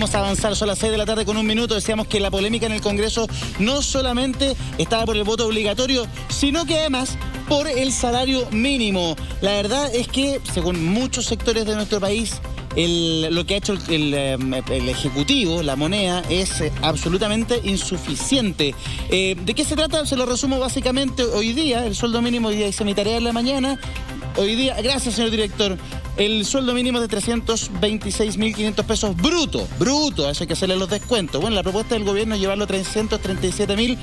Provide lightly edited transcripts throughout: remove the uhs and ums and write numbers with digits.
vamos a avanzar. Son las 6 de la tarde con 1 minuto. Decíamos que la polémica en el Congreso no solamente estaba por el voto obligatorio, sino que además por el salario mínimo. La verdad es que, según muchos sectores de nuestro país, lo que ha hecho el Ejecutivo, la moneda, es absolutamente insuficiente. ¿De qué se trata? Se lo resumo básicamente. Hoy día, el sueldo mínimo, hoy día hice mi tarea en la mañana. Hoy día, gracias señor director, el sueldo mínimo es de 326.500 pesos bruto, eso hay que hacerle los descuentos. Bueno, la propuesta del gobierno es llevarlo a 337.000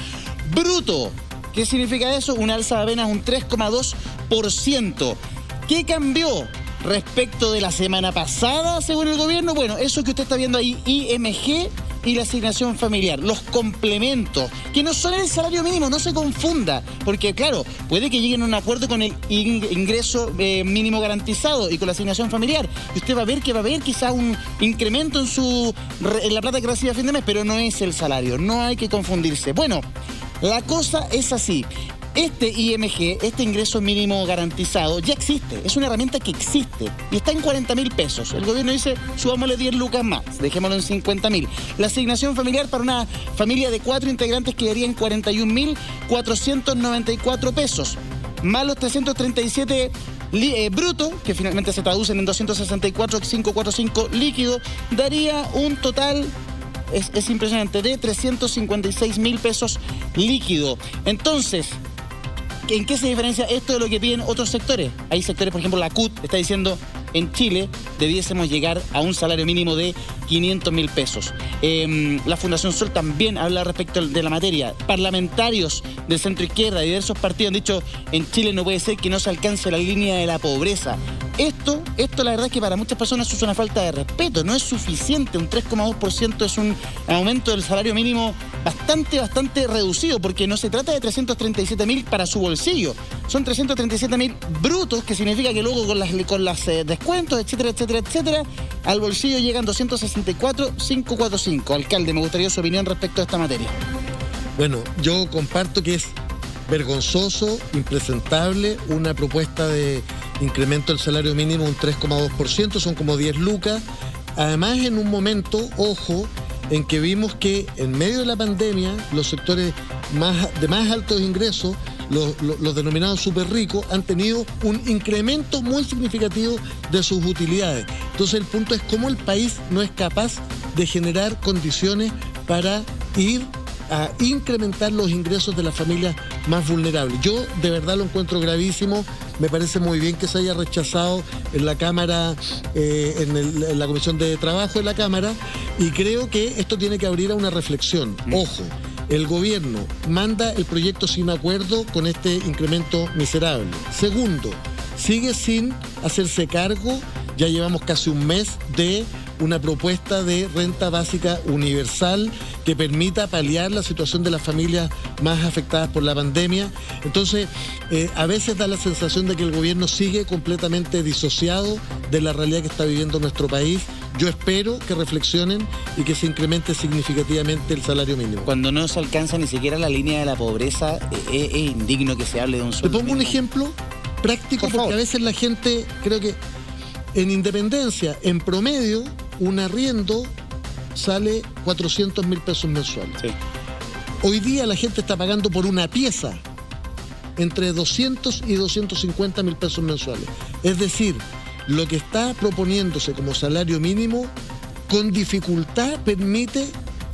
bruto. ¿Qué significa eso? Un alza de apenas un 3,2%. ¿Qué cambió respecto de la semana pasada, según el gobierno? Bueno, eso que usted está viendo ahí, IMG y la asignación familiar, los complementos, que no son el salario mínimo, no se confunda, porque claro, puede que lleguen a un acuerdo con el ingreso mínimo garantizado y con la asignación familiar, y usted va a ver que va a haber quizás un incremento en la plata que recibe a fin de mes, pero no es el salario, no hay que confundirse. Bueno, la cosa es así. Este IMG, este ingreso mínimo garantizado, ya existe, es una herramienta que existe y está en 40.000 pesos. El gobierno dice, subámosle 10 lucas más, dejémoslo en 50.000. La asignación familiar para una familia de 4 integrantes quedaría en 41.494 pesos, más los 337 bruto, que finalmente se traducen en 264.545 líquido, daría un total... Es impresionante, de 356.000 pesos líquido. Entonces, ¿en qué se diferencia esto de lo que piden otros sectores? Hay sectores, por ejemplo, la CUT está diciendo, en Chile debiésemos llegar a un salario mínimo de 500.000 pesos. La Fundación Sol también habla respecto de la materia. Parlamentarios del centro izquierda, diversos partidos han dicho, en Chile no puede ser que no se alcance la línea de la pobreza. Esto la verdad es que para muchas personas es una falta de respeto, no es suficiente. Un 3,2% es un aumento del salario mínimo bastante reducido, porque no se trata de 337.000 para su bolsillo, son 337.000 brutos, que significa que luego con las descuentos, etcétera, al bolsillo llegan 264.545. Alcalde, me gustaría su opinión respecto a esta materia. Bueno, yo comparto que es vergonzoso, impresentable, una propuesta de incremento del salario mínimo un 3,2%, son como 10 lucas. Además, en un momento, ojo, en que vimos que en medio de la pandemia los sectores de más altos ingresos, los denominados súper ricos, han tenido un incremento muy significativo de sus utilidades. Entonces el punto es cómo el país no es capaz de generar condiciones para ir a incrementar los ingresos de las familias más vulnerables. Yo de verdad lo encuentro gravísimo. Me parece muy bien que se haya rechazado en la Cámara, en la Comisión de Trabajo de la Cámara, y creo que esto tiene que abrir a una reflexión. Ojo, el gobierno manda el proyecto sin acuerdo con este incremento miserable. Segundo, sigue sin hacerse cargo, ya llevamos casi un mes, de una propuesta de renta básica universal que permita paliar la situación de las familias más afectadas por la pandemia. Entonces, a veces da la sensación de que el gobierno sigue completamente disociado de la realidad que está viviendo nuestro país. Yo espero que reflexionen y que se incremente significativamente el salario mínimo. Cuando no se alcanza ni siquiera la línea de la pobreza, es indigno que se hable de un sueldo. Te pongo un ejemplo práctico, porque a veces la gente, creo que en Independencia, en promedio, un arriendo sale 400.000 pesos mensuales. Sí. Hoy día la gente está pagando por una pieza entre 200 y 250.000 pesos mensuales. Es decir, lo que está proponiéndose como salario mínimo con dificultad permite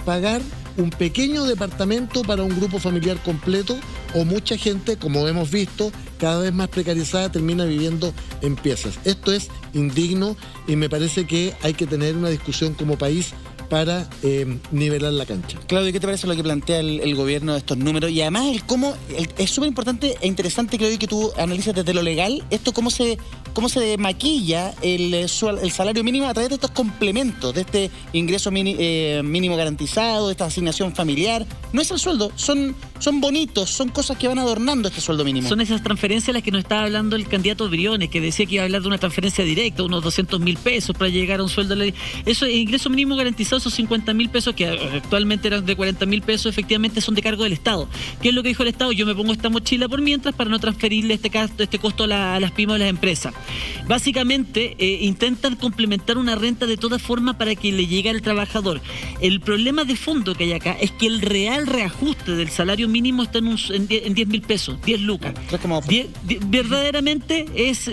pagar un pequeño departamento para un grupo familiar completo, o mucha gente, como hemos visto, cada vez más precarizada, termina viviendo en piezas. Esto es indigno y me parece que hay que tener una discusión como país para nivelar la cancha. Claudio, ¿qué te parece lo que plantea el gobierno de estos números? Y además es súper importante e interesante, Claudio, que tú analices desde lo legal esto, cómo se maquilla el salario mínimo a través de estos complementos, de este ingreso mínimo garantizado, de esta asignación familiar. No es el sueldo, son bonitos, son cosas que van adornando este sueldo mínimo. Son esas transferencias las que nos estaba hablando el candidato Briones, que decía que iba a hablar de una transferencia directa, unos 200.000 pesos para llegar a un sueldo. Eso es ingreso mínimo garantizado. pesos, esos 50.000 pesos, que actualmente eran de 40.000 pesos, efectivamente son de cargo del Estado. ¿Qué es lo que dijo el Estado? Yo me pongo esta mochila por mientras para no transferirle este costo a las pymes o a las empresas. Básicamente, intentan complementar una renta de toda forma para que le llegue al trabajador. El problema de fondo que hay acá es que el real reajuste del salario mínimo está en 10.000 pesos, 10 lucas. Verdaderamente es,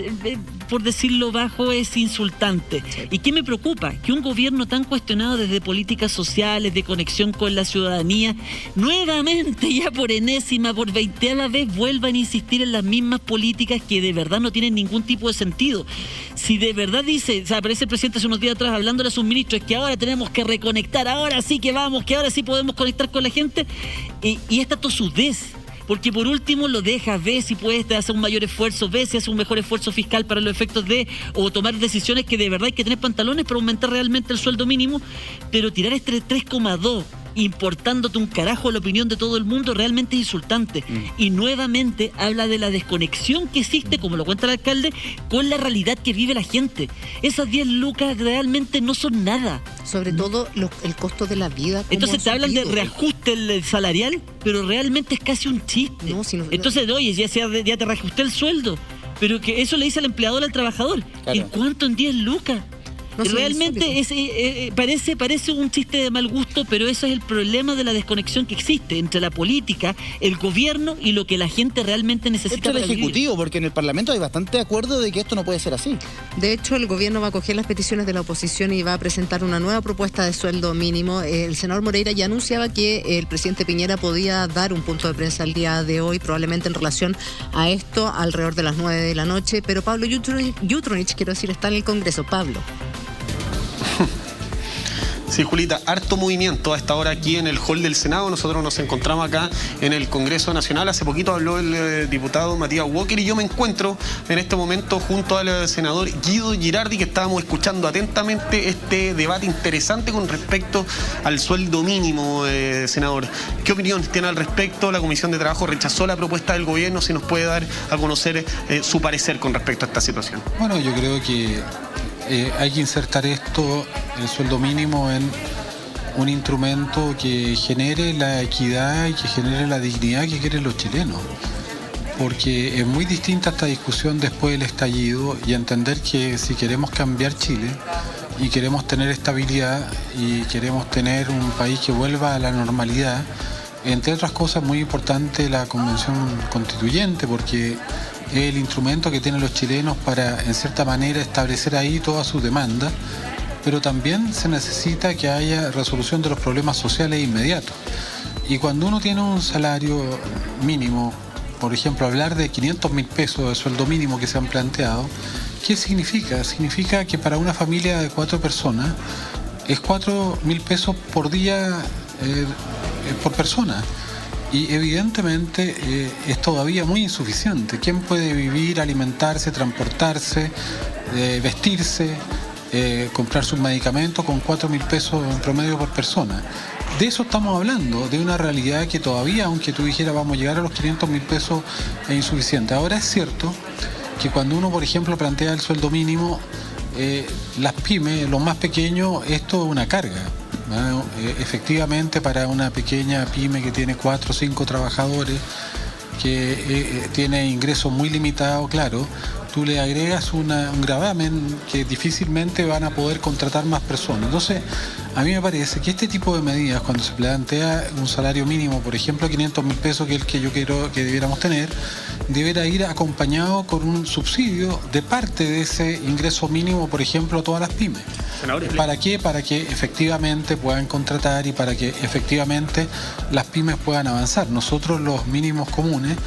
por decirlo bajo, es insultante. Sí. ¿Y qué me preocupa? Que un gobierno tan cuestionado desde políticas sociales, de conexión con la ciudadanía, nuevamente, ya por enésima, por 20ª vez, vuelvan a insistir en las mismas políticas que de verdad no tienen ningún tipo de sentido. Si de verdad dice, o sea, aparece el presidente hace unos días atrás hablándole a sus ministros, es que ahora tenemos que reconectar, ahora sí que vamos, que ahora sí podemos conectar con la gente, y esta tosudez. Porque por último lo dejas, ves si puedes hacer un mayor esfuerzo, ves si hace un mejor esfuerzo fiscal para los efectos de, o tomar decisiones que de verdad hay que tener pantalones para aumentar realmente el sueldo mínimo, pero tirar este 3,2 importándote un carajo la opinión de todo el mundo realmente es insultante. Y nuevamente habla de la desconexión que existe, como lo cuenta el alcalde, con la realidad que vive la gente. Esas 10 lucas realmente no son nada. Sobre todo el costo de la vida. Entonces te hablan de reajuste salarial, pero realmente es casi un chiste. No, si no, entonces, oye, ya te reajusté el sueldo, pero que eso le dice al empleador al trabajador. Claro. ¿En cuánto? En 10 lucas. No, realmente parece un chiste de mal gusto, pero ese es el problema de la desconexión que existe entre la política, el gobierno y lo que la gente realmente necesita. Esto es el Ejecutivo, porque en el Parlamento hay bastante acuerdo de que esto no puede ser así. De hecho, el gobierno va a acoger las peticiones de la oposición y va a presentar una nueva propuesta de sueldo mínimo. El senador Moreira ya anunciaba que el presidente Piñera podía dar un punto de prensa el día de hoy, probablemente en relación a esto, alrededor de las 9 de la noche. Pero Pablo Yutronich, quiero decir, está en el Congreso. Pablo. Sí, Julita, harto movimiento a esta hora aquí en el hall del Senado. Nosotros nos encontramos acá en el Congreso Nacional. Hace poquito habló el diputado Matías Walker y yo me encuentro en este momento junto al senador Guido Girardi, que estábamos escuchando atentamente este debate interesante con respecto al sueldo mínimo, senador. ¿Qué opinión tiene al respecto? La Comisión de Trabajo rechazó la propuesta del gobierno. Si nos puede dar a conocer su parecer con respecto a esta situación. Bueno, yo creo que hay que insertar esto, el sueldo mínimo, en un instrumento que genere la equidad y que genere la dignidad que quieren los chilenos. Porque es muy distinta esta discusión después del estallido, y entender que si queremos cambiar Chile y queremos tener estabilidad y queremos tener un país que vuelva a la normalidad, entre otras cosas muy importante la Convención Constituyente, porque es el instrumento que tienen los chilenos para, en cierta manera, establecer ahí todas sus demandas, pero también se necesita que haya resolución de los problemas sociales inmediatos. Y cuando uno tiene un salario mínimo, por ejemplo, hablar de 500.000 pesos de sueldo mínimo que se han planteado, ¿qué significa? Significa que para una familia de 4 personas es 4.000 pesos por día por persona. Y evidentemente es todavía muy insuficiente. ¿Quién puede vivir, alimentarse, transportarse, vestirse, comprar sus medicamentos con 4.000 pesos en promedio por persona? De eso estamos hablando, de una realidad que todavía, aunque tú dijeras vamos a llegar a los 500.000 pesos, es insuficiente. Ahora es cierto que cuando uno, por ejemplo, plantea el sueldo mínimo, las pymes, los más pequeños, esto es una carga. Efectivamente, para una pequeña pyme que tiene 4 o 5 trabajadores, que tiene ingresos muy limitados, claro, tú le agregas un gravamen que difícilmente van a poder contratar más personas. Entonces, a mí me parece que este tipo de medidas, cuando se plantea un salario mínimo, por ejemplo, 500.000 pesos, que es el que yo quiero que debiéramos tener, deberá ir acompañado con un subsidio de parte de ese ingreso mínimo, por ejemplo, a todas las pymes. ¿Para qué? Para que efectivamente puedan contratar y para que efectivamente las pymes puedan avanzar. Nosotros, los mínimos comunes,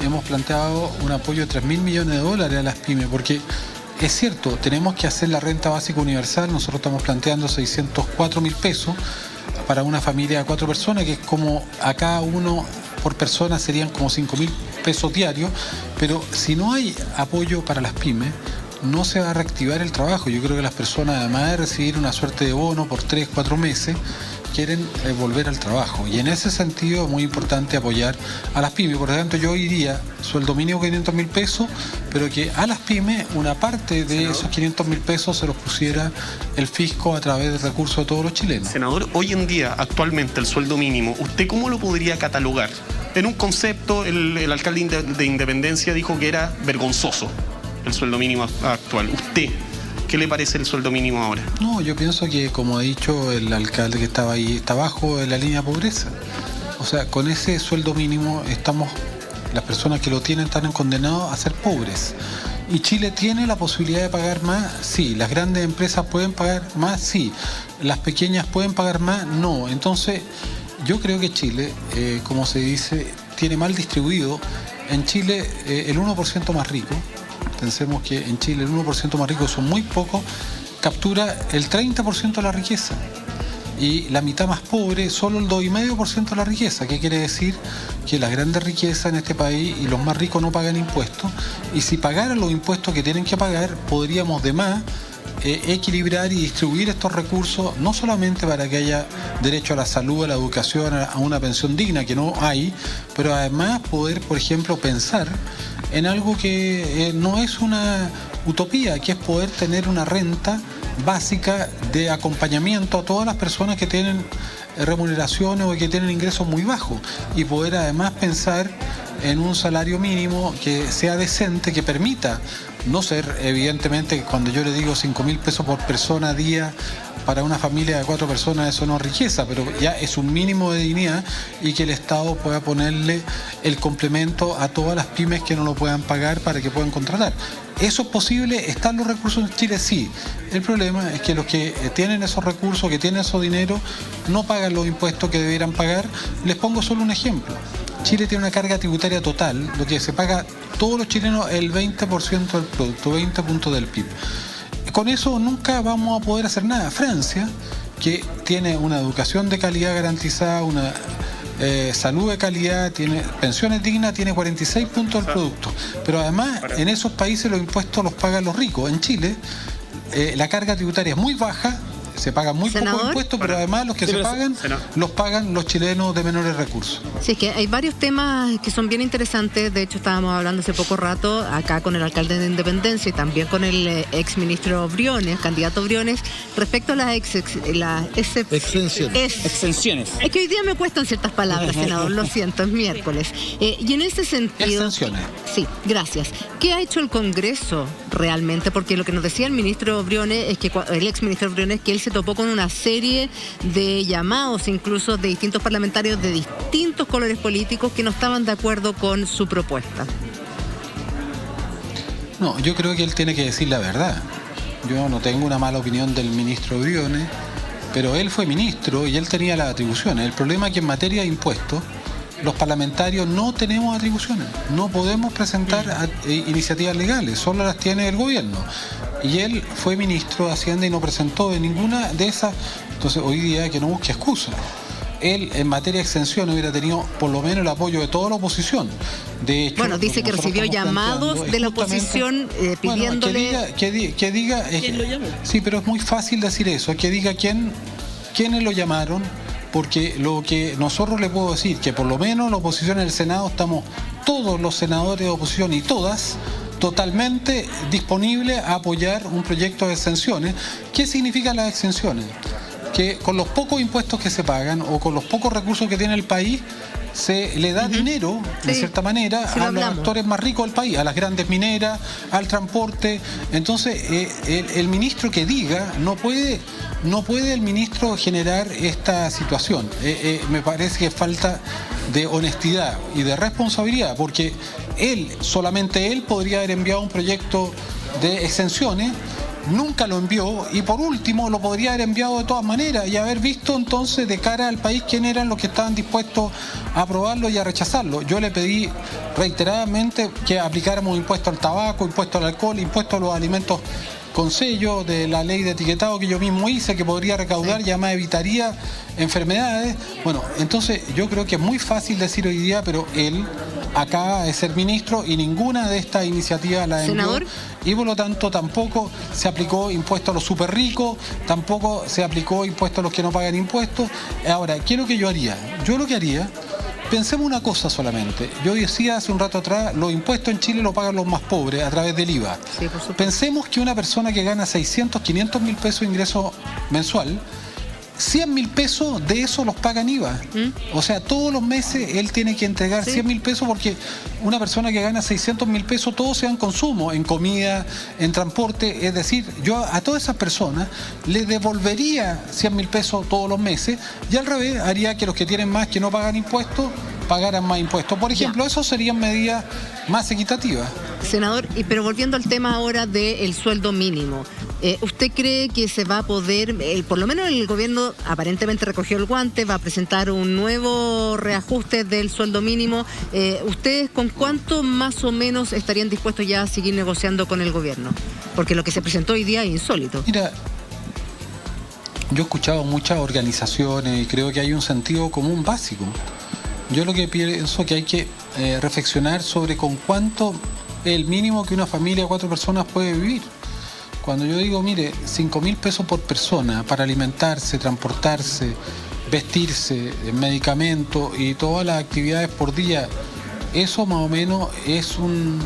hemos planteado un apoyo de $3.000 millones a las pymes, porque es cierto, tenemos que hacer la renta básica universal. Nosotros estamos planteando 604.000 pesos para una familia de 4 personas, que es como a cada uno por persona serían como 5.000 pesos diarios, pero si no hay apoyo para las pymes, no se va a reactivar el trabajo. Yo creo que las personas, además de recibir una suerte de bono por 3-4 meses, quieren volver al trabajo. Y en ese sentido es muy importante apoyar a las pymes. Por lo tanto, yo diría sueldo mínimo 500.000 pesos, pero que a las pymes una parte de esos 500.000 pesos se los pusiera el fisco a través del recurso de todos los chilenos. Senador, hoy en día, actualmente, el sueldo mínimo, ¿usted cómo lo podría catalogar? En un concepto, el alcalde de Independencia dijo que era vergonzoso el sueldo mínimo actual. ¿Usted qué le parece el sueldo mínimo ahora? No, yo pienso que, como ha dicho el alcalde que estaba ahí, está bajo de la línea de pobreza. O sea, con ese sueldo mínimo las personas que lo tienen están condenados a ser pobres. ¿Y Chile tiene la posibilidad de pagar más? Sí. ¿Las grandes empresas pueden pagar más? Sí. ¿Las pequeñas pueden pagar más? No. Entonces, yo creo que Chile, como se dice, tiene mal distribuido. En Chile, el 1% más rico, pensemos que en Chile el 1% más rico son muy pocos, captura el 30% de la riqueza. Y la mitad más pobre, solo el 2,5% de la riqueza. ¿Qué quiere decir? Que las grandes riquezas en este país y los más ricos no pagan impuestos. Y si pagaran los impuestos que tienen que pagar, podríamos de más equilibrar y distribuir estos recursos, no solamente para que haya derecho a la salud, a la educación, a una pensión digna, que no hay, pero además poder, por ejemplo, pensar en algo que no es una utopía, que es poder tener una renta básica de acompañamiento a todas las personas que tienen remuneraciones o que tienen ingresos muy bajos, y poder además pensar en un salario mínimo que sea decente, que permita no ser, evidentemente, cuando yo le digo 5.000 pesos por persona a día para una familia de 4 personas, eso no es riqueza, pero ya es un mínimo de dignidad, y que el Estado pueda ponerle el complemento a todas las pymes que no lo puedan pagar para que puedan contratar. ¿Eso es posible? ¿Están los recursos en Chile? Sí. El problema es que los que tienen esos recursos, que tienen esos dineros, no pagan los impuestos que debieran pagar. Les pongo solo un ejemplo. Chile tiene una carga tributaria total, lo que se paga todos los chilenos, el 20% del producto, 20 puntos del PIB. Con eso nunca vamos a poder hacer nada. Francia, que tiene una educación de calidad garantizada, una salud de calidad, tiene pensiones dignas, tiene 46 puntos del producto. Pero además, en esos países los impuestos los pagan los ricos. En Chile, la carga tributaria es muy baja, se pagan muy pocos impuestos, pero además los que se pagan, los pagan los chilenos de menores recursos. Sí, es que hay varios temas que son bien interesantes. De hecho, estábamos hablando hace poco rato acá con el alcalde de Independencia y también con el exministro Briones, candidato Briones, respecto a las exenciones. Es que hoy día me cuestan ciertas palabras, senador, lo siento, es miércoles. Y en ese sentido... Exenciones. Sí, gracias. ¿Qué ha hecho el Congreso realmente? Porque lo que nos decía el ministro Briones, es que el exministro Briones, que él se topó con una serie de llamados, incluso de distintos parlamentarios de distintos colores políticos, que no estaban de acuerdo con su propuesta. No, yo creo que él tiene que decir la verdad. Yo no tengo una mala opinión del ministro Briones, pero él fue ministro y él tenía las atribuciones. El problema es que en materia de impuestos, los parlamentarios no tenemos atribuciones, no podemos presentar iniciativas legales, solo las tiene el gobierno. Y él fue ministro de Hacienda y no presentó de ninguna de esas. Entonces hoy día que no busque excusas. Él en materia de exención hubiera tenido por lo menos el apoyo de toda la oposición. De hecho, bueno, dice que recibió llamados de la oposición pidiéndole... Bueno, que diga ¿quién lo llamó? Sí, pero es muy fácil decir eso, que diga quiénes lo llamaron. Porque lo que nosotros le puedo decir, que por lo menos la oposición en el Senado estamos todos los senadores de oposición y todas totalmente disponibles a apoyar un proyecto de exenciones. ¿Qué significan las exenciones? Que con los pocos impuestos que se pagan o con los pocos recursos que tiene el país, se le da dinero, de cierta manera, a los actores más ricos del país, a las grandes mineras, al transporte. Entonces, el ministro que diga, no puede el ministro generar esta situación. Me parece que falta de honestidad y de responsabilidad, porque solamente él podría haber enviado un proyecto de exenciones. Nunca lo envió, y por último lo podría haber enviado de todas maneras y haber visto entonces de cara al país quién eran los que estaban dispuestos a aprobarlo y a rechazarlo. Yo le pedí reiteradamente que aplicáramos impuesto al tabaco, impuesto al alcohol, impuesto a los alimentos con sello de la ley de etiquetado que yo mismo hice, que podría recaudar y además evitaría enfermedades. Bueno, entonces yo creo que es muy fácil decir hoy día, pero él acaba de ser ministro y ninguna de estas iniciativas la envió. Senador. Y por lo tanto tampoco se aplicó impuesto a los súper ricos, tampoco se aplicó impuesto a los que no pagan impuestos. Ahora, ¿qué es lo que yo haría? Yo lo que haría, pensemos una cosa solamente. Yo decía hace un rato atrás, los impuestos en Chile los pagan los más pobres a través del IVA. Sí, por supuesto. Pensemos que una persona que gana 600, 500 mil pesos de ingreso mensual, 100 mil pesos de eso los paga en IVA. O sea, todos los meses él tiene que entregar 100 mil pesos porque una persona que gana 600 mil pesos, todo se da en consumo, en comida, en transporte. Es decir, yo a todas esas personas les devolvería 100 mil pesos todos los meses y al revés haría que los que tienen más, que no pagan impuestos, pagaran más impuestos. Por ejemplo, eso serían medidas más equitativas. Senador, pero volviendo al tema ahora del sueldo mínimo, ¿usted cree que se va a poder, por lo menos el gobierno aparentemente recogió el guante, va a presentar un nuevo reajuste del sueldo mínimo? ¿Ustedes con cuánto más o menos estarían dispuestos ya a seguir negociando con el gobierno? Porque lo que se presentó hoy día es insólito. Mira, yo he escuchado muchas organizaciones y creo que hay un sentido común básico. Yo lo que pienso que hay que reflexionar sobre con cuánto es el mínimo que una familia de 4 personas puede vivir. Cuando yo digo, mire, 5 mil pesos por persona para alimentarse, transportarse, vestirse, medicamentos y todas las actividades por día, eso más o menos es un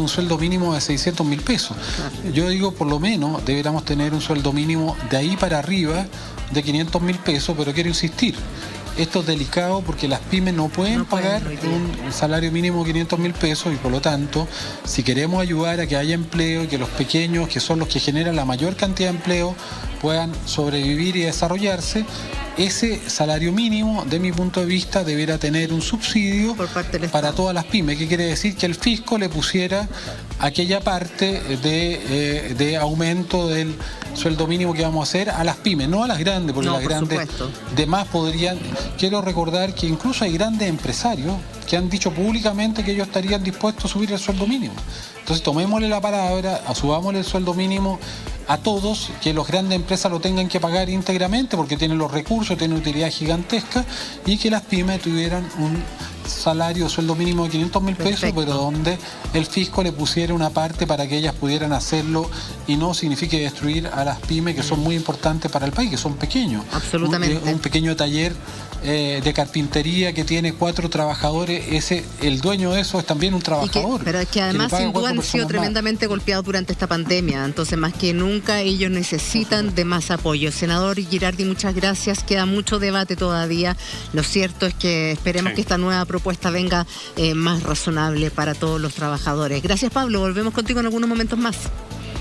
sueldo mínimo de 600 mil pesos. Yo digo, por lo menos deberíamos tener un sueldo mínimo de ahí para arriba de 500 mil pesos, pero quiero insistir, esto es delicado porque las pymes no pueden pagar un salario mínimo de 500 mil pesos y por lo tanto, si queremos ayudar a que haya empleo y que los pequeños, que son los que generan la mayor cantidad de empleo, puedan sobrevivir y desarrollarse, ese salario mínimo, de mi punto de vista, deberá tener un subsidio para todas las pymes. ¿Qué quiere decir? Que el fisco le pusiera aquella parte de aumento del sueldo mínimo que vamos a hacer a las pymes, no a las grandes, porque las grandes de más podrían. Quiero recordar que incluso hay grandes empresarios que han dicho públicamente que ellos estarían dispuestos a subir el sueldo mínimo. Entonces tomémosle la palabra, subámosle el sueldo mínimo a todos, que las grandes empresas lo tengan que pagar íntegramente porque tienen los recursos, tienen utilidad gigantesca, y que las pymes tuvieran un salario, sueldo mínimo de 500 mil pesos, pero donde el fisco le pusiera una parte para que ellas pudieran hacerlo y no signifique destruir a las pymes, que son muy importantes para el país, que son pequeños. Absolutamente. Un pequeño taller de carpintería que tiene 4 trabajadores, el dueño de eso es también un trabajador. Pero es que además sin duda han sido tremendamente golpeados durante esta pandemia, entonces más que nunca ellos necesitan de más apoyo. Senador Girardi, muchas gracias, queda mucho debate todavía. Lo cierto es que esperemos que esta nueva propuesta venga más razonable para todos los trabajadores. Gracias, Pablo, volvemos contigo en algunos momentos más.